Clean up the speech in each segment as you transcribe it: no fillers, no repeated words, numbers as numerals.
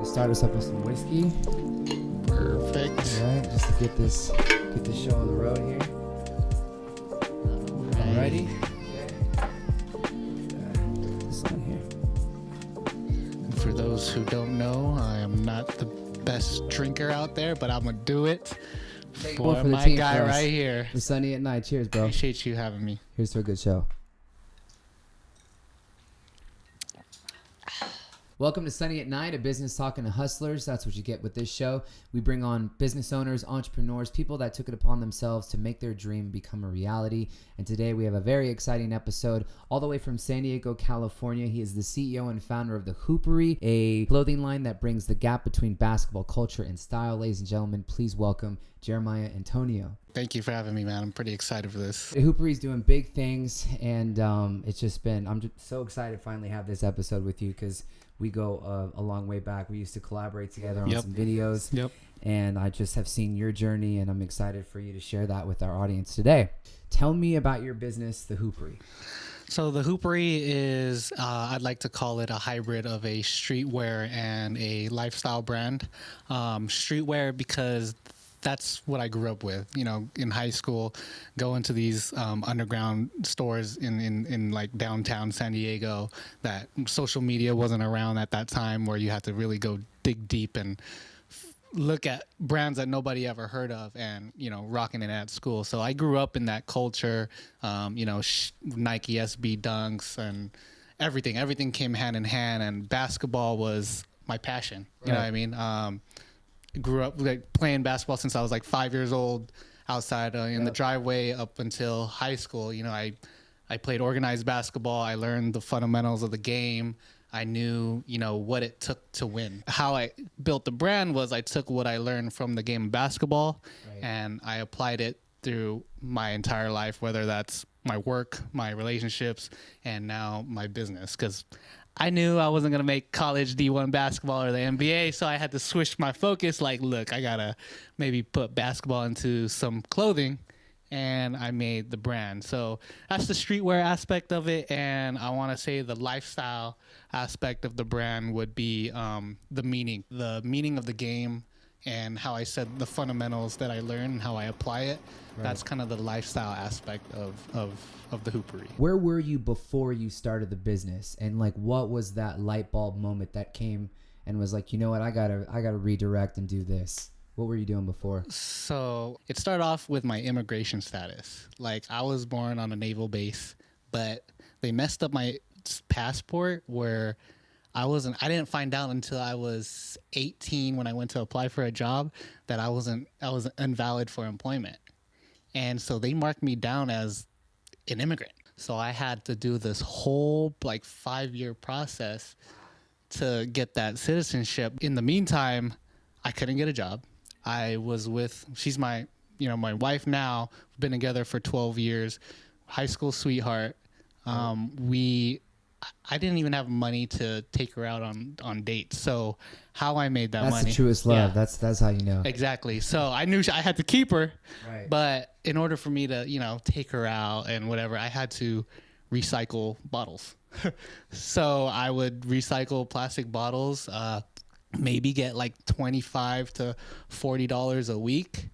Start us up with some whiskey. Perfect. All right, just to get this show on the road here. Alrighty. This on here. For those who don't know, I am not the best drinker out there, but I'm gonna do it for the my team guy first. right here. The Sunny at Night. Cheers, bro. Appreciate you having me. Here's to a good show. Welcome to Sunny at Night, a business talking to hustlers. That's what you get with this show. We bring on business owners, entrepreneurs, people that took it upon themselves to make their dream become a reality. And today we have a very exciting episode all the way from San Diego, California. He is the CEO and founder of the Hoopery, a clothing line that brings the gap between basketball culture and style. Ladies and gentlemen, please welcome Jeremiah Antonio. Thank you for having me, man. I'm pretty excited for this. The Hoopery is doing big things, and I'm just so excited to finally have this episode with you because we go a long way back. We used to collaborate together on some videos. Yep. And I just have seen your journey, and I'm excited for you to share that with our audience today. Tell me about your business, the Hoopery. So the Hoopery is, I'd like to call it a hybrid of a streetwear and a lifestyle brand. Streetwear because that's what I grew up with, you know, in high school, going to these underground stores in like downtown San Diego that social media wasn't around at that time, where you had to really go dig deep and look at brands that nobody ever heard of and, you know, rocking it at school. So I grew up in that culture, you know, Nike SB Dunks and everything came hand in hand, and basketball was my passion. You know what I mean? Grew up like playing basketball since I was like 5 years old outside in the driveway up until high school. You know, I played organized basketball. I learned the fundamentals of the game. I knew, you know, what it took to win. How I built the brand was I took what I learned from the game of basketball and I applied it through my entire life, whether that's my work, my relationships, and now my business. Because I knew I wasn't going to make college D1 basketball or the NBA, so I had to switch my focus. Like, look, I got to maybe put basketball into some clothing, and I made the brand. So that's the streetwear aspect of it, and I want to say the lifestyle aspect of the brand would be the meaning of the game, and how I said the fundamentals that I learned and how I apply it. Right. That's kind of the lifestyle aspect of the Hoopery. Where were you before you started the business? And like, what was that light bulb moment that came and was like, you know what, I gotta redirect and do this? What were you doing before? So it started off with my immigration status. Like, I was born on a naval base, but they messed up my passport where I didn't find out until I was 18 when I went to apply for a job that I was invalid for employment. And so they marked me down as an immigrant. So I had to do this whole like 5-year process to get that citizenship. In the meantime, I couldn't get a job. She's my wife now. We've been together for 12 years, high school sweetheart. I didn't even have money to take her out on dates. So how I made that money. That's the truest love. Yeah. That's how you know. Exactly. So I knew I had to keep her. Right. But in order for me to, you know, take her out and whatever, I had to recycle bottles. So I would recycle plastic bottles, maybe get like $25 to $40 a week.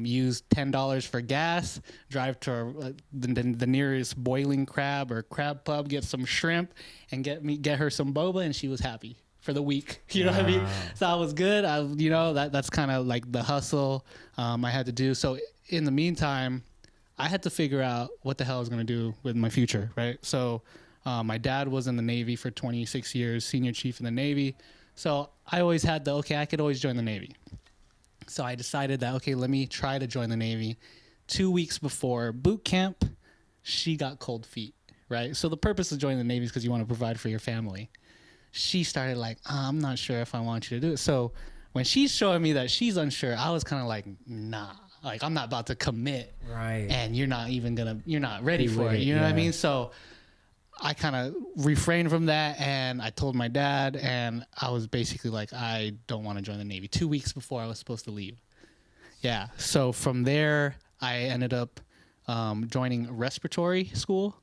Use $10 for gas, drive to the nearest boiling crab or crab pub, get some shrimp, and get her some boba, and she was happy for the week. You know what I mean? So I was good. That's kind of like the hustle I had to do. So in the meantime, I had to figure out what the hell I was going to do with my future, right? So my dad was in the Navy for 26 years, senior chief in the Navy. So I always had I could always join the Navy. So I decided that, okay, let me try to join the Navy. 2 weeks before boot camp, she got cold feet, right? So the purpose of joining the Navy is because you want to provide for your family. She started like, I'm not sure if I want you to do it. So when she's showing me that she's unsure, I was kind of like, nah, like I'm not about to commit. Right. And you're not ready for it. You know what I mean? So I kind of refrained from that, and I told my dad, and I was basically like, I don't want to join the Navy 2 weeks before I was supposed to leave. Yeah. So from there, I ended up joining respiratory school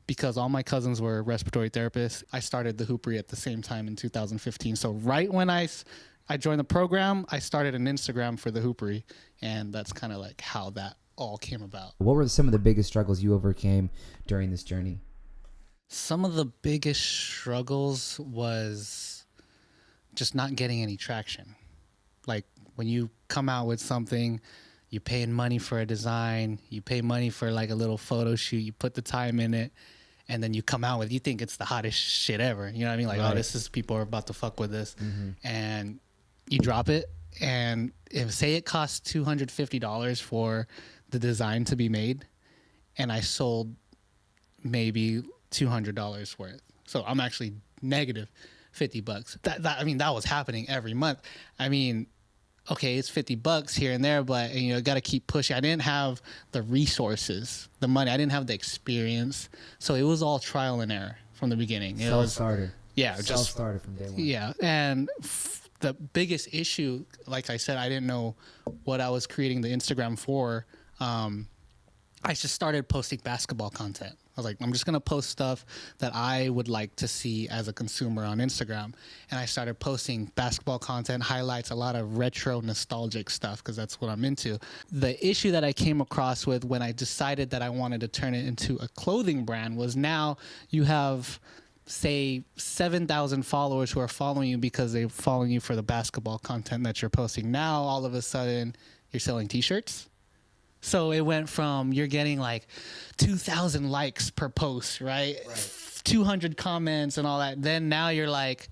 because all my cousins were respiratory therapists. I started the Hoopery at the same time in 2015. So right when I joined the program, I started an Instagram for the Hoopery, and that's kind of like how that all came about. What were some of the biggest struggles you overcame during this journey? Some of the biggest struggles was just not getting any traction. Like when you come out with something, you paying money for a design, you pay money for like a little photo shoot, you put the time in it, and then you come out with, you think it's the hottest shit ever. You know what I mean? Like, right. Oh, this is, people are about to fuck with this. And you drop it, and if say it costs $250 for the design to be made, and I sold maybe $200 worth. So I'm actually negative $50. I mean, that was happening every month. I mean, okay, it's $50 here and there, but you know, got to keep pushing. I didn't have the resources, the money. I didn't have the experience. So it was all trial and error from the beginning. Self-starter. Yeah. Self-starter from day one. Yeah. And the biggest issue, like I said, I didn't know what I was creating the Instagram for. I just started posting basketball content. I was like, I'm just going to post stuff that I would like to see as a consumer on Instagram. And I started posting basketball content, highlights, a lot of retro nostalgic stuff, because that's what I'm into. The issue that I came across with when I decided that I wanted to turn it into a clothing brand was now you have, say, 7,000 followers who are following you because they're following you for the basketball content that you're posting. Now, all of a sudden, you're selling T-shirts. So it went from you're getting like 2,000 likes per post, right? 200 comments and all that. Then now you're like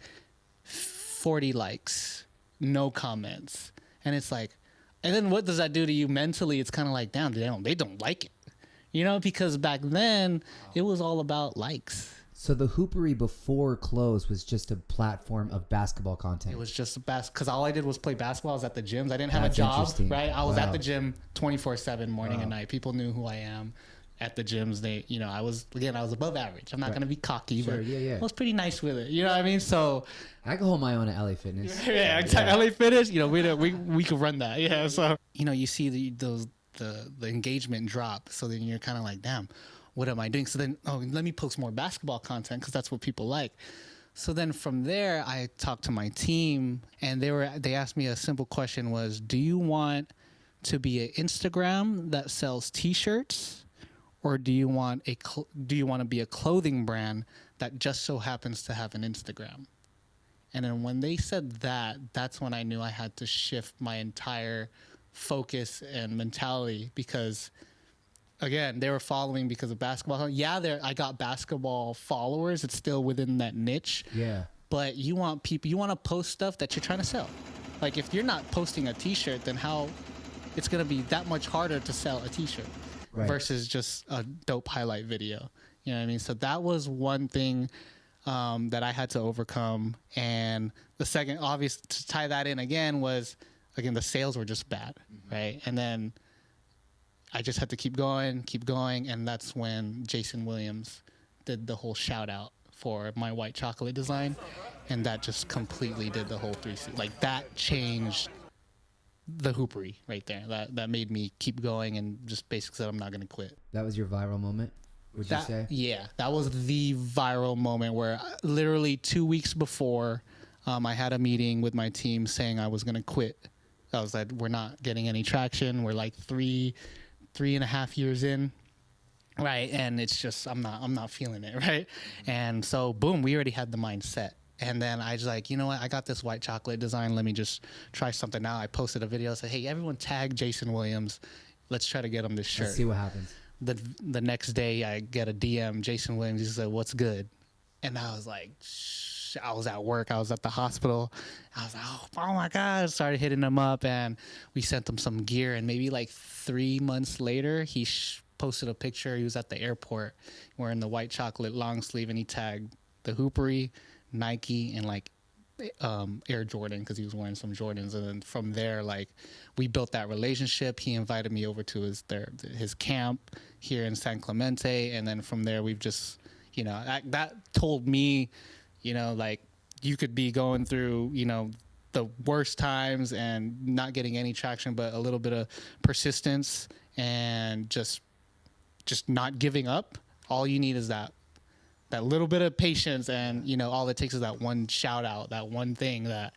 40 likes, no comments. And it's like, and then what does that do to you mentally? It's kind of like, damn, they don't like it. You know, because back then it was all about likes. So the Hoopery before clothes was just a platform of basketball content. It was just because all I did was play basketball. I was at the gyms. I didn't have That's a job, interesting. right? I was Wow. at the gym 24/7, morning and night. People knew who I am at the gyms. They, you know, I was above average. I'm not going to be cocky, Sure, but yeah. I was pretty nice with it. You know what I mean? So I can hold my own at LA Fitness. yeah, exactly. LA Fitness, you know, we could run that. Yeah. So, you know, you see the engagement drop. So then you're kind of like, damn, what am I doing? So then, let me post more basketball content because that's what people like. So then from there, I talked to my team, and they asked me a simple question: was, do you want to be an Instagram that sells T-shirts, or do you want to be a clothing brand that just so happens to have an Instagram? And then when they said that, that's when I knew I had to shift my entire focus and mentality, because again, they were following because of basketball. Yeah, I got basketball followers. It's still within that niche. Yeah. But you want to post stuff that you're trying to sell. Like if you're not posting a T-shirt, then how it's going to be that much harder to sell a T-shirt versus just a dope highlight video. You know what I mean? So that was one thing that I had to overcome. And the second, obvious, to tie that in again, was, again, the sales were just bad, right? And then I just had to keep going, and that's when Jason Williams did the whole shout out for my white chocolate design, and that just completely did the whole 360. Like that changed the Hoopery right there. That made me keep going and just basically said I'm not going to quit. That was your viral moment, would you say? Yeah, that was the viral moment where literally 2 weeks before I had a meeting with my team saying I was going to quit. I was like, we're not getting any traction. We're like 3.5 years in, right? And it's just I'm not feeling it, right? And so boom, we already had the mindset. And then I was like, you know what? I got this white chocolate design. Let me just try something now. I posted a video. I said, hey, everyone tag Jason Williams. Let's try to get him this shirt. Let's see what happens. The next day, I get a DM, Jason Williams. He said, what's good? And I was like, I was at work. I was at the hospital. I was like, oh my God. I started hitting him up, and we sent him some gear. And maybe like 3 months later, he posted a picture. He was at the airport wearing the white chocolate long sleeve, and he tagged the Hoopery, Nike, and like Air Jordan, because he was wearing some Jordans. And then from there, like, we built that relationship. He invited me over to his camp here in San Clemente, and then from there we've just, you know, that told me, you know, like, you could be going through, you know, the worst times and not getting any traction, but a little bit of persistence and just not giving up. All you need is that that little bit of patience, and all it takes is that one shout out, that one thing that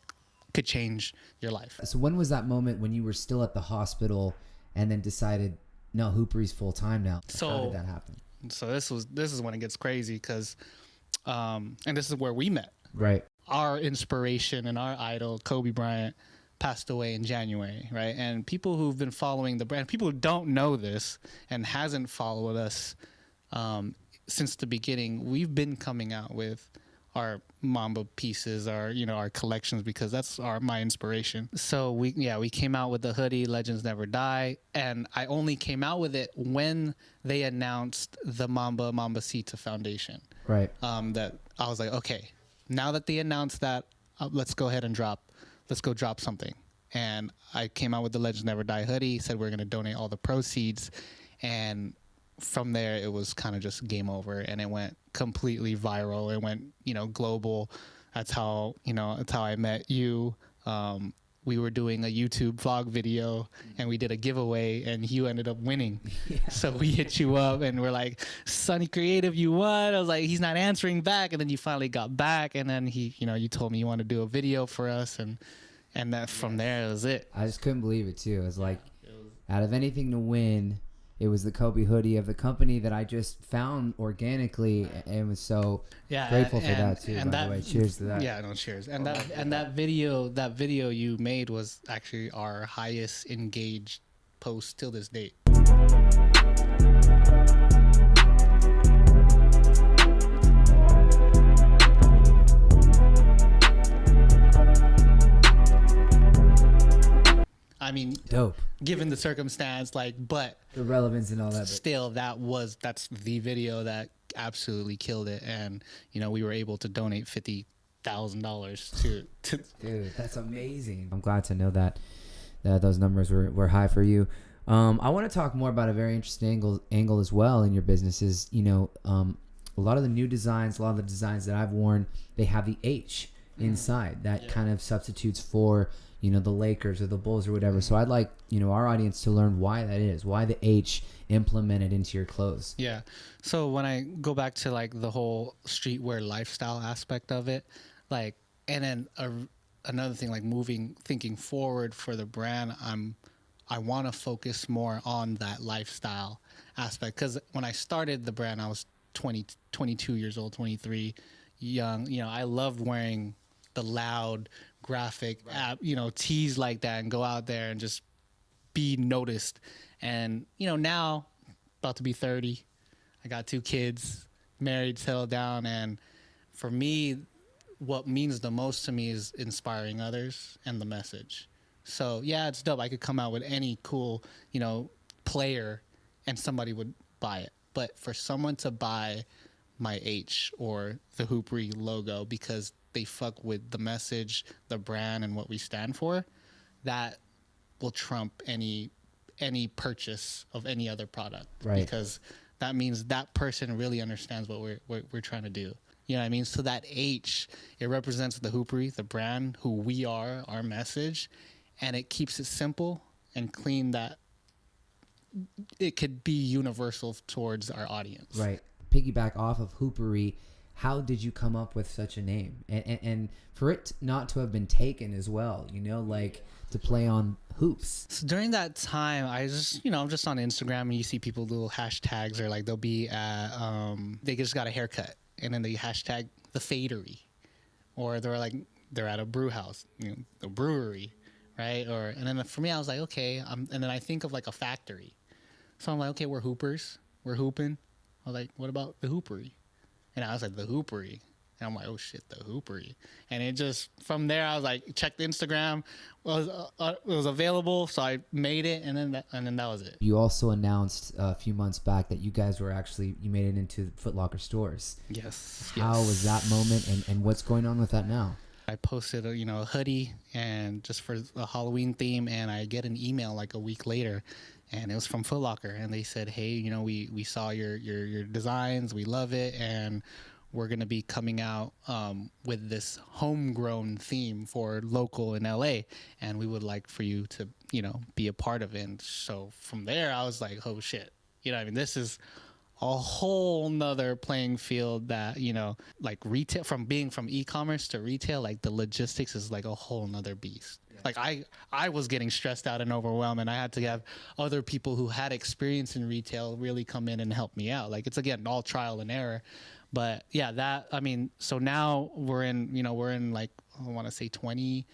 could change your life. So when was that moment when you were still at the hospital and then decided, no, Hoopery's full time now? So how did that happen? So this is when it gets crazy, because and this is where we met. Right. Our inspiration and our idol, Kobe Bryant, passed away in January, right? And people who've been following the brand, people who don't know this and hasn't followed us since the beginning, we've been coming out with our Mamba pieces, our collections, because that's my inspiration. So we came out with the hoodie, Legends Never Die, and I only came out with it when they announced the Mamba Sita Foundation. Right. That I was like, okay, now that they announced that, let's go ahead and drop something. And I came out with the Legends Never Die hoodie, said we're going to donate all the proceeds, and from there it was kind of just game over, and it went completely viral. It went global. That's how I met you. We were doing a YouTube vlog video, and we did a giveaway, and you ended up winning. Yeah. So we hit you up, and we're like, Sunny Creative, you won. I was like, he's not answering back, and then you finally got back, and then you told me you want to do a video for us, and that from there it was it. I just couldn't believe it too. It was like, out of anything to win, it was the Kobe hoodie of the company that I just found organically, and was so grateful for that too. By the way, cheers to that. Yeah, no, cheers. And that video you made was actually our highest engaged post till this date. I mean, dope. Given the circumstance, but the relevance and all that. Still, that's the video that absolutely killed it, and we were able to donate $50,000 to. Dude, that's amazing. I'm glad to know that those numbers were high for you. I want to talk more about a very interesting angle as well in your businesses. A lot of the new designs, a lot of the designs that I've worn, they have the H inside that kind of substitutes for the Lakers or the Bulls or whatever. So I'd like, our audience to learn why that is, why the H implemented into your clothes. Yeah. So when I go back to the whole streetwear lifestyle aspect of it, and then another thing, thinking forward for the brand, I want to focus more on that lifestyle aspect. Because when I started the brand, I was 22 years old, 23, young. I loved wearing the loud graphic tees like that, and go out there and just be noticed. And now about to be 30, I got 2 kids, married, settled down, and for me, what means the most to me is inspiring others and the message. So yeah, it's dope. I could come out with any cool player and somebody would buy it, but for someone to buy my H or the Hoopery logo because they fuck with the message, the brand, and what we stand for, that will trump any purchase of any other product. Right. Because that means that person really understands what we're trying to do. You know what I mean? So that H, it represents the Hoopery, the brand, who we are, our message, and it keeps it simple and clean, that it could be universal towards our audience. Right. Piggyback off of Hoopery, how did you come up with such a name? And for it not to have been taken as well, to play on hoops. So during that time, I just, I'm just on Instagram, and you see people do little hashtags, or they'll be at, they just got a haircut, and then they hashtag thefadery, or they're at a brew house, a brewery, right? And then for me, I was like, okay, and then I think of a factory. So I'm like, okay, we're hoopers, we're hooping. I was like, what about the Hoopery? And I was like, the Hoopery. And I'm like, oh shit, the Hoopery. And it just, from there, I was like, checked Instagram, it was available, so I made it, and then that was it. You also announced a few months back that you guys you made it into Foot Locker stores. Yes. How was that moment, and what's going on with that now? I posted a hoodie, and just for a Halloween theme, and I get an email a week later, and it was from Foot Locker, and they said, hey, we saw your designs, we love it, and we're going to be coming out with this homegrown theme for local in LA, and we would like for you to be a part of it. And so from there, I was like, oh shit, this is a whole nother playing field that, you know, like retail, from e-commerce to retail, like the logistics is like a whole nother beast. Like I was getting stressed out and overwhelmed, and I had to have other people who had experience in retail really come in and help me out. Like, it's, again, all trial and error. But yeah, so now we're in like, I want to say 20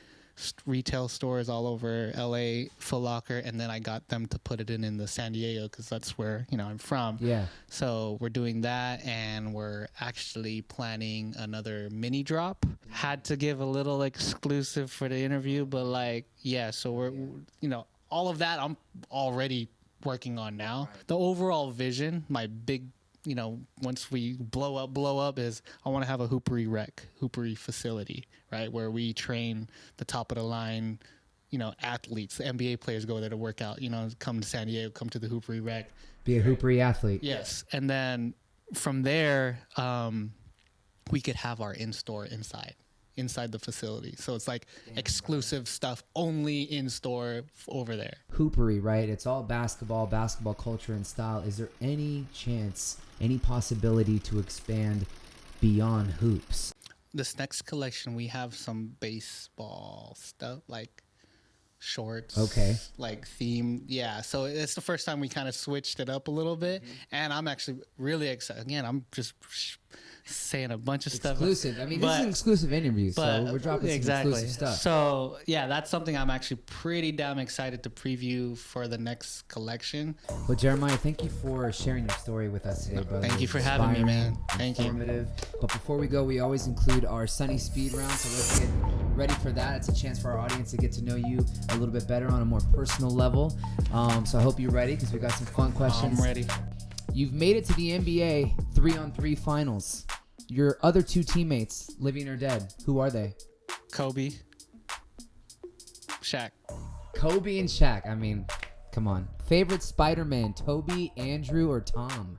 retail stores all over LA, Foot Locker, and then I got them to put it in the San Diego, because that's where, you know, I'm from. Yeah. So we're doing that, and we're actually planning another mini drop. Had to give a little exclusive for the interview, but like, yeah, so we're, you know, all of that I'm already working on now. The overall vision, my big, you know, once we blow up is I want to have a Hoopery facility, right? Where we train the top of the line, you know, athletes. The NBA players go there to work out, you know, come to San Diego, come to the Hoopery rec. Be a Hoopery athlete. Yes. And then from there, we could have our in-store inside the facility. So it's like exclusive stuff only in store over there. Hoopery, right? It's all basketball culture and style. Is there any chance, any possibility to expand beyond hoops? This next collection, we have some baseball stuff, like shorts. Okay. Like theme. Yeah. So it's the first time we kind of switched it up a little bit. And I'm actually really excited. Again, I'm just saying a bunch of exclusive stuff. I mean, this is an exclusive interview, so we're dropping some exclusive stuff. So yeah, that's something I'm actually pretty damn excited to preview for the next collection. Well, Jeremiah, thank you for sharing your story with us today, brother. Thank you for having me, man. Thank you. But before we go, we always include our Sunny Speed round, so let's get ready for that. It's a chance for our audience to get to know you a little bit better on a more personal level. So I hope you're ready, because we got some fun questions. I'm ready. You've made it to the NBA 3-on-3 finals. Your other two teammates, living or dead, who are they? Kobe, Shaq. Kobe and Shaq. I mean, come on. Favorite Spider-Man, Toby, Andrew, or Tom?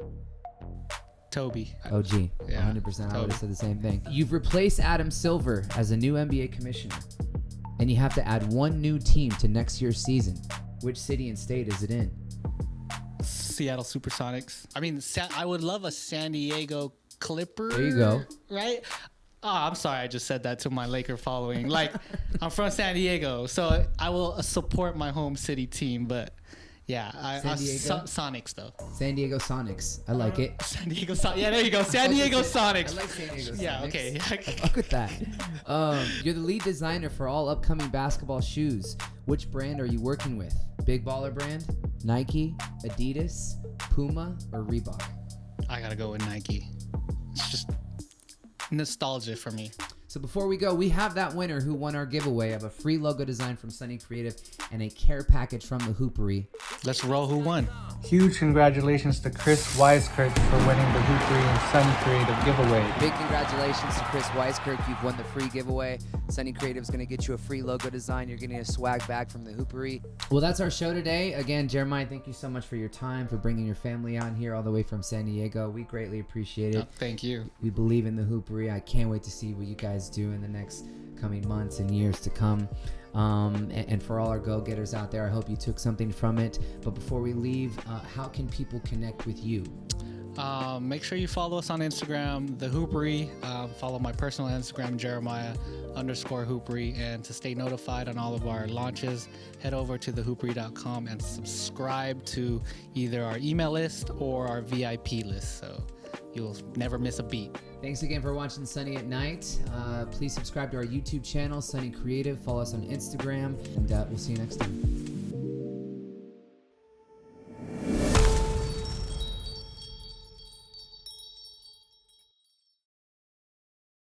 Toby. OG. Yeah, 100%. I would have said the same thing. You've replaced Adam Silver as a new NBA commissioner, and you have to add one new team to next year's season. Which city and state is it in? Seattle Supersonics. I mean, I would love a San Diego Clipper. There you go. Right? Oh, I'm sorry. I just said that to my Laker following. Like, I'm from San Diego, so I will support my home city team. But yeah, Sonics though. San Diego Sonics. I like it. San Diego Sonics. Yeah, there you go. San Diego Sonics. I like San Diego Sonics. Yeah, okay. I fuck with that. You're the lead designer for all upcoming basketball shoes. Which brand are you working with? Big Baller Brand, Nike, Adidas, Puma, or Reebok? I gotta go with Nike. It's just nostalgia for me. So before we go, we have that winner who won our giveaway of a free logo design from Sunny Creative and a care package from the Hoopery. Let's roll who won. Huge congratulations to Chris Weiskirk for winning the Hoopery and Sunny Creative giveaway. Big congratulations to Chris Weiskirk. You've won the free giveaway. Sunny Creative is going to get you a free logo design. You're getting a swag bag from the Hoopery. Well, that's our show today. Again, Jeremiah, thank you so much for your time, for bringing your family on here all the way from San Diego. We greatly appreciate it. Thank you. We believe in the Hoopery. I can't wait to see what you guys do in the next coming months and years to come. And for all our go-getters out there, I hope you took something from it. But before we leave, how can people connect with you? Make sure you follow us on Instagram, The Hoopery. Follow my personal Instagram, Jeremiah_Hoopery. And to stay notified on all of our launches, head over to thehoopery.com and subscribe to either our email list or our VIP list. So you'll never miss a beat. Thanks again for watching Sunny at Night. Please subscribe to our YouTube channel, Sunny Creative. Follow us on Instagram, and we'll see you next time.